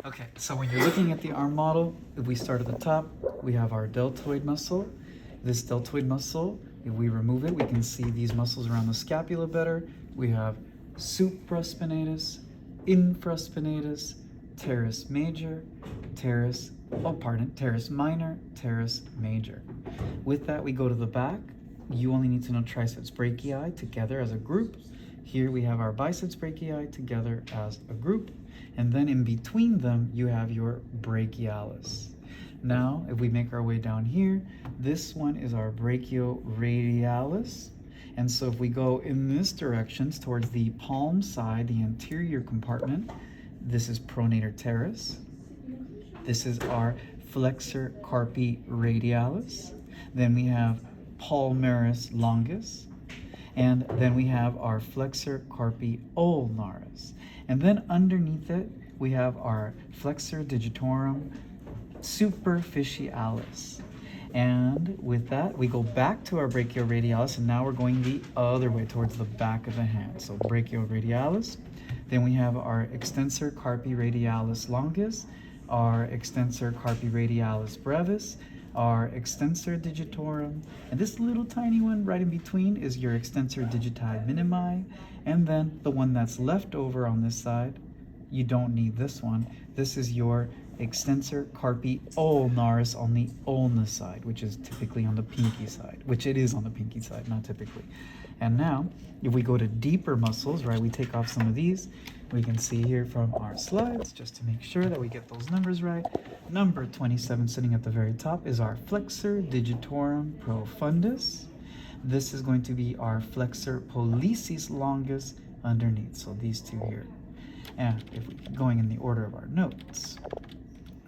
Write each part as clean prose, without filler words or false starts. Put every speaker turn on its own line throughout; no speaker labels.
Okay, so when you're looking at the arm model, if we start at the top, we have our deltoid muscle. This deltoid muscle, if we remove it, we can see these muscles around the scapula better. We have supraspinatus, infraspinatus, teres major, teres minor, teres major. With that, we go to the back. You only need to know triceps brachii together as a group. Here we have our biceps brachii together as a group. And then in between them, you have your brachialis. Now, if we make our way down here, this one is our brachioradialis. And so if we go in this direction towards the palm side, the anterior compartment, this is pronator teres. This is our flexor carpi radialis. Then we have palmaris longus. And then we have our flexor carpi ulnaris. And then underneath it, we have our flexor digitorum superficialis. And with that, we go back to our brachioradialis, and now we're going the other way towards the back of the hand. So brachioradialis. Then we have our extensor carpi radialis longus, our extensor carpi radialis brevis, our extensor digitorum, and this little tiny one right in between is your extensor digiti minimi, and then the one that's left over on this side, you don't need this one. This is your extensor carpi ulnaris on the ulna side, which is typically on the pinky side, which it is on the pinky side, not typically. And now, if we go to deeper muscles, right, we take off some of these, we can see here from our slides, just to make sure that we get those numbers right. Number 27 sitting at the very top is our flexor digitorum profundus. This is going to be our flexor pollicis longus underneath, so these two here. And if we keep going in the order of our notes,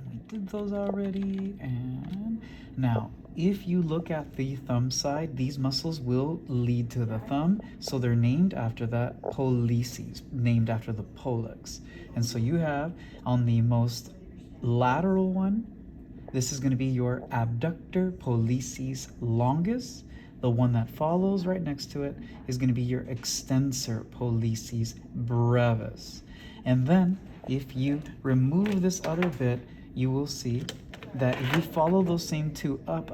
we did those already. And now, if you look at the thumb side, these muscles will lead to the thumb, so they're named after that pollicis, named after the pollex. And so you have on the most lateral one, this is going to be your abductor pollicis longus. The one that follows right next to it is going to be your extensor pollicis brevis. And then if you remove this other bit, you will see that if you follow those same two up,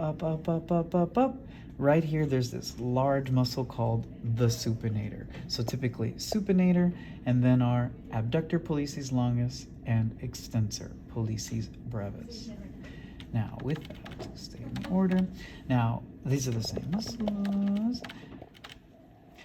right here, there's this large muscle called the supinator. So typically supinator, and then our abductor pollicis longus and extensor pollicis brevis. Now with that, stay in order. Now, these are the same muscles.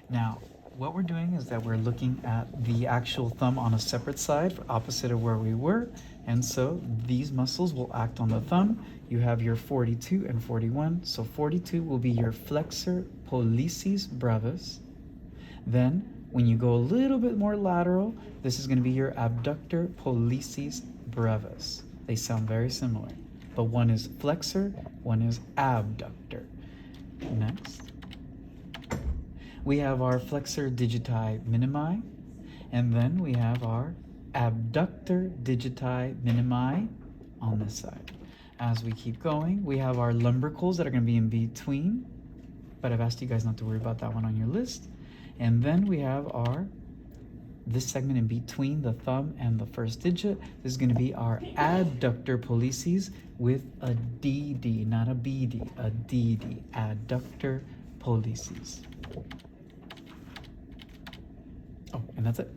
Now, what we're doing is that we're looking at the actual thumb on a separate side, opposite of where we were. And so these muscles will act on the thumb. You have your 42 and 41. So 42 will be your flexor pollicis brevis. Then when you go a little bit more lateral, this is going to be your abductor pollicis brevis. They sound very similar, but one is flexor, one is abductor. Next, we have our flexor digiti minimi, and then we have our abductor digiti minimi on this side. As we keep going, we have our lumbricals that are going to be in between, but I've asked you guys not to worry about that one on your list. And then we have this segment in between the thumb and the first digit. This is going to be our adductor pollicis with a DD, not a BD, a DD, adductor pollicis. Oh, and that's it.